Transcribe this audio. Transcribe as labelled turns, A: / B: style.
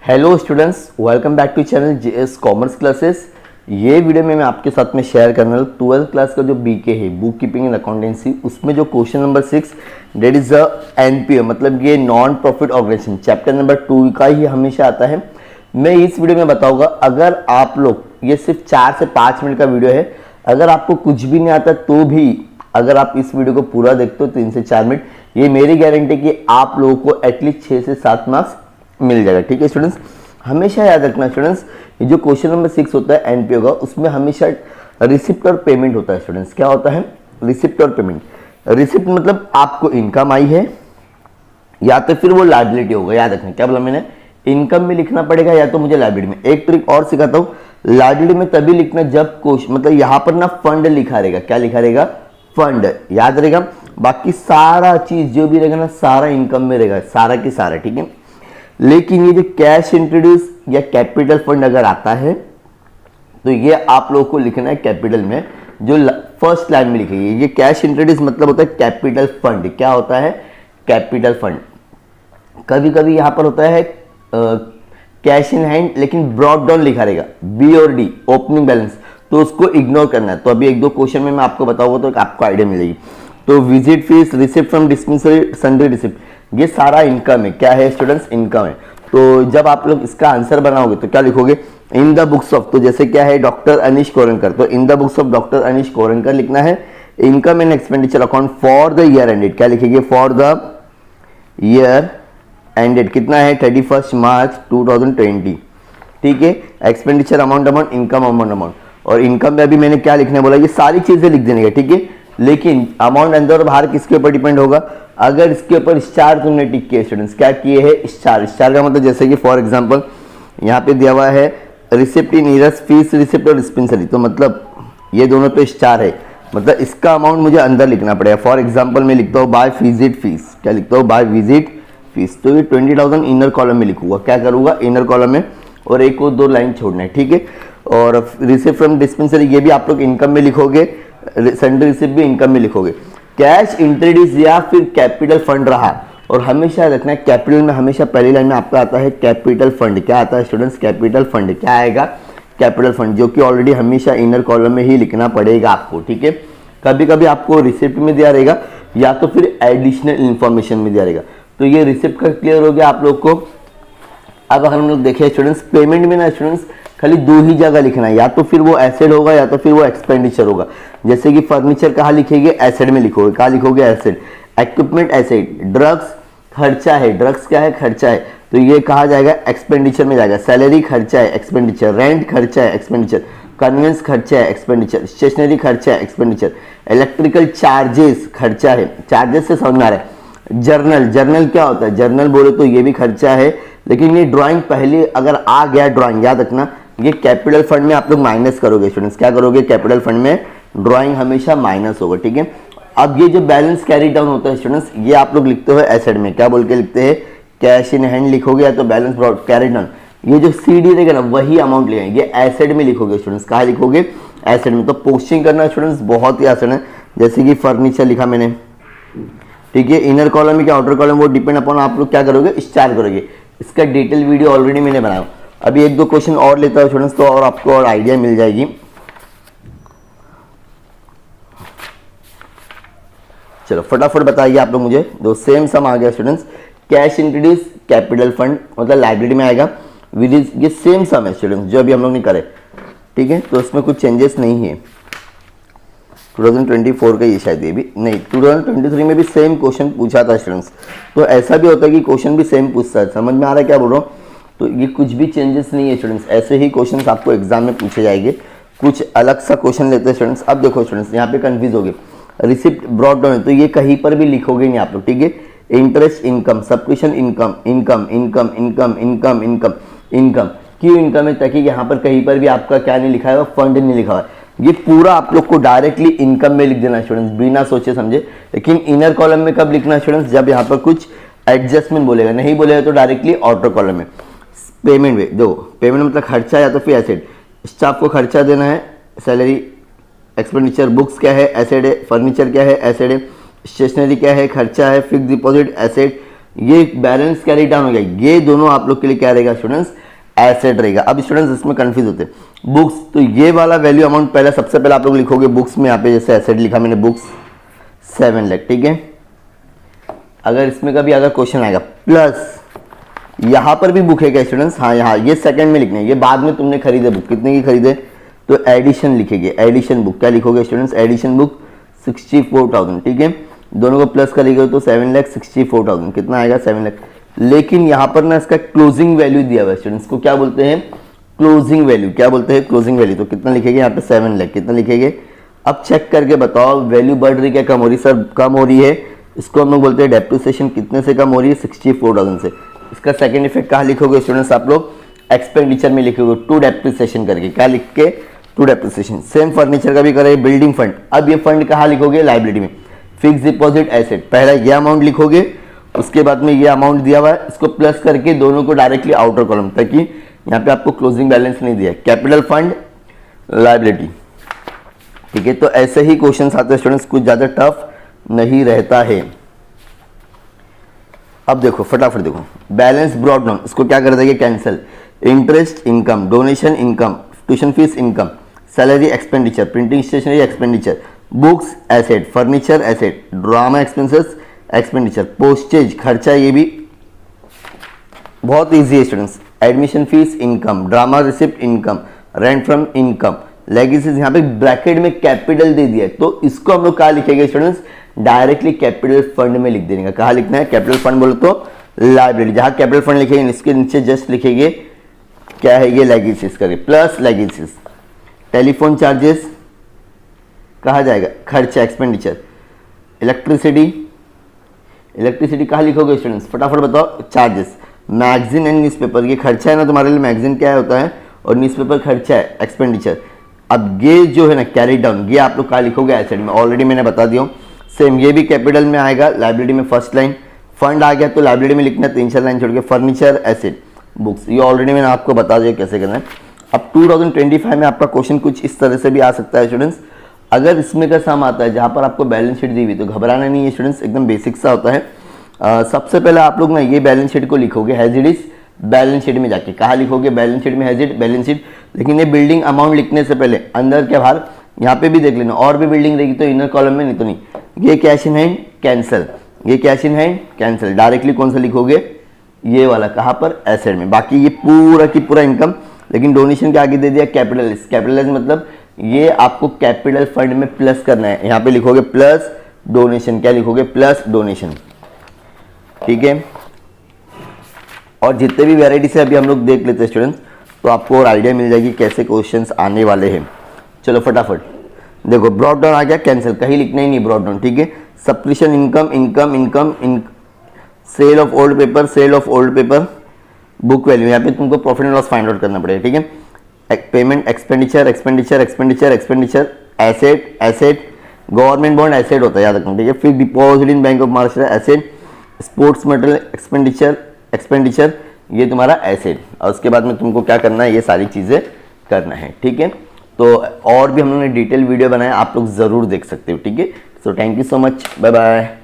A: Hello students, welcome back to channel JS commerce classes. ये video में मैं आपके साथ में शेयर करने वाला 12th क्लास का जो बीके है, बुक कीपिंग एंड अकाउंटेंसी, उसमें जो question number 6 that is the NPO, मतलब ये non profit organisation chapter number 2 का ही हमेशा आता है। मैं इस वीडियो में बताऊंगा, अगर आप लोग, ये सिर्फ 4 से 5 मिनट का वीडियो है, अगर आपको कुछ भी नहीं आता तो भी अगर आप इस वीडियो को पूरा देखते हो 3 से 4 मिनट, ये मेरी गारंटी कि आप लोगों को एटलीस्ट 6 से 7 मार्क्स मिल जाएगा। ठीक है स्टूडेंट्स, हमेशा याद रखना स्टूडेंट्स, ये जो क्वेश्चन नंबर 6 होता है एनपीओ का, उसमें हमेशा रिसिप्ट और पेमेंट होता है। स्टूडेंट्स क्या होता है? रिसिप्ट और पेमेंट। रिसिप्ट मतलब आपको इनकम आई है या तो फिर वो लायबिलिटी होगा। याद रखना, क्या बोला मैंने? इनकम में लिखना पड़ेगा या तो मुझे लायबिलिटी में। एक ट्रिक और सिखाता हूँ, लायबिलिटी में तभी लिखना जब क्वेश्चन, मतलब यहाँ पर ना फंड लिखा रहेगा। क्या लिखा रहेगा? फंड। याद रहेगा, बाकी सारा चीज जो भी रहेगा ना, सारा इनकम में रहेगा, सारा की सारा। ठीक है, लेकिन ये जो कैश इंट्रोड्यूस या कैपिटल फंड अगर आता है तो ये आप लोगों को लिखना है कैपिटल में, जो फर्स्ट लाइन में लिखेगी। ये कैश इंट्रोड्यूस मतलब होता है कैपिटल फंड। क्या होता है? Capital fund. कभी कभी यहां पर होता है कैश इन हैंड, लेकिन ब्रॉड डाउन लिखा रहेगा, बी और डी, ओपनिंग बैलेंस, तो उसको इग्नोर करना है। तो अभी 1-2 क्वेश्चन में मैं आपको बताऊंगा तो आपको आइडिया मिलेगी। तो visit fees, receipt from dispensary, sundry receipt, ये सारा इनकम है। क्या है स्टूडेंट्स? इनकम है। तो जब आप लोग इसका आंसर बनाओगे तो क्या लिखोगे? इन द बुक्स ऑफ, तो जैसे क्या है डॉक्टर अनीश कोरनकर, तो in the books of doctor Anish Kornakar लिखना है। Income and expenditure account for the year ended, क्या लिखेंगे? फॉर द ईयर एंडेड कितना है? 31 मार्च 2020। ठीक है, एक्सपेंडिचर अमाउंट, इनकम अमाउंट। और इनकम में अभी मैंने क्या लिखने बोला, ये सारी चीजें लिख देने का। ठीक है, लेकिन अमाउंट अंदर और बाहर किसके ऊपर डिपेंड होगा? अगर इसके ऊपर स्टार तुमने टिक किए स्टूडेंट्स, क्या किए हैं? स्टार। स्टार का मतलब जैसे कि फॉर एग्जांपल यहाँ पे दिया हुआ है रिसिप्ट इन ईयर्स, फीस रिसिप्ट और डिस्पेंसरी, तो मतलब ये दोनों पे स्टार है, मतलब इसका अमाउंट मुझे अंदर लिखना पड़ेगा। फॉर एग्जाम्पल मैं लिखता हूँ बाय विजिट फीस, क्या लिखता हूँ? बाय विजिट फीस, तो ये 20,000 इनर कॉलम में लिखूंगा। क्या करूंगा? इनर कॉलम में, और एक और 2 लाइन छोड़ना है। ठीक है, और रिसिप्ट फ्रॉम डिस्पेंसरी ये भी आप लोग इनकम में लिखोगे, सन्ड्री रिसिप्ट भी इनकम में लिखोगे। कैश इंट्रोड्यूस या फिर कैपिटल फंड रहा, और हमेशा रखना है कैपिटल में, हमेशा पहली लाइन में आपका आता है कैपिटल फंड। क्या आता है स्टूडेंट्स? Capital fund. क्या आएगा? कैपिटल फंड, जो कि ऑलरेडी हमेशा इनर कॉलम में ही लिखना पड़ेगा आपको। ठीक है, कभी कभी आपको रिसिप्ट में दिया रहेगा या तो फिर एडिशनल इंफॉर्मेशन में दिया रहेगा। तो ये रिसिप्ट का क्लियर हो गया आप लोग को। अब अगर हम लोग देखें स्टूडेंट्स, पेमेंट में ना स्टूडेंट्स खाली 2 ही जगह लिखना है, या तो फिर वो एसेड होगा या तो फिर वो एक्सपेंडिचर होगा। जैसे कि फर्नीचर कहाँ लिखेंगे? एसेड में लिखोगे। कहाँ लिखोगे? एसेड। Equipment asset. ड्रग्स खर्चा है, ड्रग्स क्या है? खर्चा है, तो ये कहा जाएगा? एक्सपेंडिचर में जाएगा। सैलरी खर्चा है, एक्सपेंडिचर। रेंट खर्चा है, एक्सपेंडिचर। कन्वेंस खर्चा है, एक्सपेंडिचर। स्टेशनरी खर्चा है, एक्सपेंडिचर। इलेक्ट्रिकल चार्जेस खर्चा है, चार्जेस से समझ में आ रहा है। जर्नल, जर्नल क्या होता है? जर्नल बोले तो ये भी खर्चा है, लेकिन ये ड्राइंग पहले अगर आ गया ड्राइंग, याद रखना ये कैपिटल फंड में आप लोग माइनस करोगे स्टूडेंट्स। क्या करोगे? कैपिटल फंड में ड्राइंग हमेशा माइनस होगा। ठीक है, अब ये जो बैलेंस कैरी डाउन होता है स्टूडेंट्स, ये आप लोग लिखते हो एसेड में। क्या बोल के लिखते हैं? कैश इन हैंड लिखोगे या तो बैलेंस ब्रॉड कैरी डाउन। ये जो सीडी रहेगा ना, वही अमाउंट लेंगे, ये एसेड में लिखोगे स्टूडेंट्स। कहाँ लिखोगे? एसेड में। तो पोस्टिंग करना स्टूडेंट्स बहुत ही आसान है। जैसे कि फर्नीचर लिखा मैंने, ठीक है, इनर कॉलम में क्या आउटर कॉलम, वो डिपेंड अपॉन आप लोग क्या करोगे? स्टार करोगे। इसका डिटेल वीडियो ऑलरेडी मैंने बनाया। अभी 1-2 क्वेश्चन और लेता हूं स्टूडेंट्स, तो और आपको और आइडिया मिल जाएगी। चलो फटाफट बताइए आप लोग मुझे। दो सेम सम आ गया students. Cash introduce capital fund मतलब लाइब्रेरी में आएगा। ये सेम सम है स्टूडेंट्स, जो अभी हम लोग नहीं करे। ठीक है, तो इसमें कुछ चेंजेस नहीं है। 2024 का ये शायद, ये भी नहीं, 2023 में भी सेम क्वेश्चन पूछा था स्टूडेंट्स। तो ऐसा भी होता है कि क्वेश्चन भी सेम पूछता है। समझ में आ रहा है क्या बोल रहा हूँ? तो ये कुछ भी चेंजेस नहीं है स्टूडेंट्स, ऐसे ही क्वेश्चंस आपको एग्जाम में पूछे जाएंगे। कुछ अलग सा क्वेश्चन लेते हैं स्टूडेंट्स। अब देखो स्टूडेंट्स, यहाँ पे कंफ्यूज हो गए। रिसिप्ट ब्रॉड डाउन है, तो ये कहीं पर भी लिखोगे नहीं आप लोग। ठीक है, interest income, subscription income, income income income income income income. क्यों इनकम है? ताकि यहाँ पर कहीं पर भी आपका क्या नहीं लिखा है? फंड नहीं लिखा है। ये पूरा आप लोग को डायरेक्टली इनकम में लिख देना स्टूडेंट्स, बिना सोचे समझे। लेकिन इनर कॉलम में कब लिखना स्टूडेंट्स? जब यहाँ पर कुछ एडजस्टमेंट बोलेगा। नहीं बोलेगा तो डायरेक्टली आउटर कॉलम में। पेमेंट में दो, पेमेंट मतलब खर्चा या तो फिर एसेड। स्टाफ को खर्चा देना है, सैलरी, एक्सपेंडिचर। बुक्स क्या है? एसेड है। फर्नीचर क्या है? एसेड है। स्टेशनरी क्या है? खर्चा है। Fix deposit asset. ये बैलेंस कैरी डाउन हो गया, ये दोनों आप लोग के लिए क्या रहेगा स्टूडेंट्स, एसेट रहेगा। अब स्टूडेंट्स इसमें कंफ्यूज होते हैं बुक्स, तो ये वाला वैल्यू अमाउंट पहले सबसे पहले आप लोग लिखोगे बुक्स में, यहाँ पे जैसे एसेट लिखा मैंने बुक्स 7 लाख, ठीक है। अगर इसमें कभी अगर क्वेश्चन आएगा प्लस यहाँ पर भी बुक है क्या स्टूडेंट्स, हाँ यहाँ ये सेकंड में लिखना है, ये बाद में तुमने खरीदे बुक, कितने की खरीदे, तो एडिशन लिखेंगे, एडिशन बुक क्या लिखोगे स्टूडेंट्स, एडिशन बुक 64,000, ठीक है। दोनों को प्लस करेंगे तो 7,64,000 कितना आएगा 7 लाख। लेकिन यहाँ पर ना इसका क्लोजिंग वैल्यू दिया हुआ है स्टूडेंट्स, को क्या बोलते हैं, क्लोजिंग वैल्यू, क्या बोलते हैं क्लोजिंग वैल्यू। तो कितना लिखेंगे यहाँ पे 7 लाख, कितना लिखेंगे। अब चेक करके बताओ वैल्यू बढ़ रही क्या कम हो रही, सर कम हो रही है। इसको हम लोग बोलते हैं डेप्रिसिएशन, कितने से कम हो रही है 64,000 से। इसका सेकंड इफेक्ट कहाँ लिखोगे स्टूडेंट्स, आप लोग एक्सपेंडिचर में लिखोगे टू डेप्रिसिएशन करके, क्या लिख के टू डेप्रिसिएशन। सेम फर्नीचर का भी करेंगे, बिल्डिंग फंड। अब ये फंड कहाँ लिखोगे, लाइबिलिटी में। फिक्स डिपॉजिट एसेट, पहला ये अमाउंट लिखोगे, उसके बाद में ये अमाउंट दिया हुआ है, इसको प्लस करके दोनों को डायरेक्टली आउटर कॉलम, ताकि यहाँ पे आपको क्लोजिंग बैलेंस नहीं दिया। कैपिटल फंड, लाइबिलिटी, ठीक है। तो ऐसे ही क्वेश्चन आते हैं स्टूडेंट्स, कुछ ज्यादा टफ नहीं रहता है। अब देखो फटाफट देखो, बैलेंस ब्रॉट डाउन, इसको क्या कर देंगे cancel. Interest income, donation income, tuition fees income, salary expenditure, printing stationery expenditure, books asset, furniture asset, drama expenses expenditure, postage खर्चा, ये भी बहुत इजी है students. Admission fees income, drama receipt income, rent from income, legacies. यहाँ पे bracket में capital दे दिया है, तो इसको हम लोग कहाँ लिखेंगे स्टूडेंट्स, डायरेक्टली कैपिटल फंड में लिख देने का। कहाँ लिखना है, कैपिटल फंड बोलो तो लाइबिलिटी, जहां कैपिटल फंड लिखेंगे इसके नीचे जस्ट लिखेंगे क्या है ये, लेगेसीज करके, प्लस लेगेसीज। टेलीफोन चार्जेस कहा जाएगा, खर्चा एक्सपेंडिचर। इलेक्ट्रिसिटी, इलेक्ट्रिसिटी कहाँ लिखोगे स्टूडेंट्स, फटाफट बताओ, चार्जेस। मैगजीन एंड न्यूज़पेपर, ये खर्चा है ना तुम्हारे लिए, मैगजीन क्या होता है और न्यूज़पेपर खर्चा है, एक्सपेंडिचर। अब ये जो है ना कैरी डाउन, ये आप लोग कहाँ लिखोगे, एसेट में। ऑलरेडी मैंने बता दिया हूँ, सेम ये भी कैपिटल में आएगा, लाइबिलिटी में फर्स्ट लाइन। फंड आ गया तो लाइबिलिटी में लिखना है 3-4 लाइन छोड़ के। फर्नीचर एसेट, बुक्स, ये ऑलरेडी मैंने आपको बता दिया कैसे करना है। अब 2025 में आपका क्वेश्चन कुछ इस तरह से भी आ सकता है स्टूडेंट्स। अगर इसमें का सम आता है जहाँ पर आपको बैलेंस शीट दी हुई, तो घबराना नहीं है स्टूडेंट्स, एकदम बेसिक सा होता है। सबसे पहले आप लोग ना ये बैलेंस शीट को लिखोगे as it is, balance sheet में जाके कहाँ लिखोगे, बैलेंस शीट में एज इट बैलेंस शीट। लेकिन ये बिल्डिंग अमाउंट लिखने से पहले अंदर के बाहर यहाँ पे भी देख लेना, और भी बिल्डिंग रहेगी तो इनर कॉलम में, नहीं तो नहीं। ये कैश इन हैंड कैंसिल, ये cash in hand cancel, directly कौन सा लिखोगे, ये वाला, कहाँ पर, एसेट में। बाकी ये पूरा की पूरा इनकम, लेकिन डोनेशन के आगे दे दिया कैपिटलाइज। कैपिटलाइज मतलब ये आपको कैपिटल फंड में प्लस करना है, यहाँ पे लिखोगे प्लस डोनेशन, क्या लिखोगे, प्लस डोनेशन, ठीक है। और जितने भी वेराइटी से अभी हम लोग देख लेते हैं स्टूडेंट्स, तो आपको और आइडिया मिल जाएगी कैसे क्वेश्चंस आने वाले हैं। चलो फटाफट देखो, ब्रॉड डाउन आ गया, कैंसिल, कहीं लिखना ही नहीं ब्रॉड डाउन, ठीक है। Subscription income, income income, sale of old paper, sale of old paper, book value, यहाँ पे तुमको profit and loss find out करना पड़ेगा, ठीक है। Payment, expenditure, expenditure, expenditure, expenditure, asset, asset, government bond asset होता है, याद रखना, ठीक है। फिर deposit in bank of Maharashtra asset, sports material expenditure, expenditure, ये तुम्हारा एसेट। और उसके बाद में तुमको क्या करना है, ये सारी चीज़ें करना है, ठीक है। तो और भी हम लोगों ने डिटेल वीडियो बनाया, आप लोग ज़रूर देख सकते हो, ठीक है। So thank you so much, bye bye.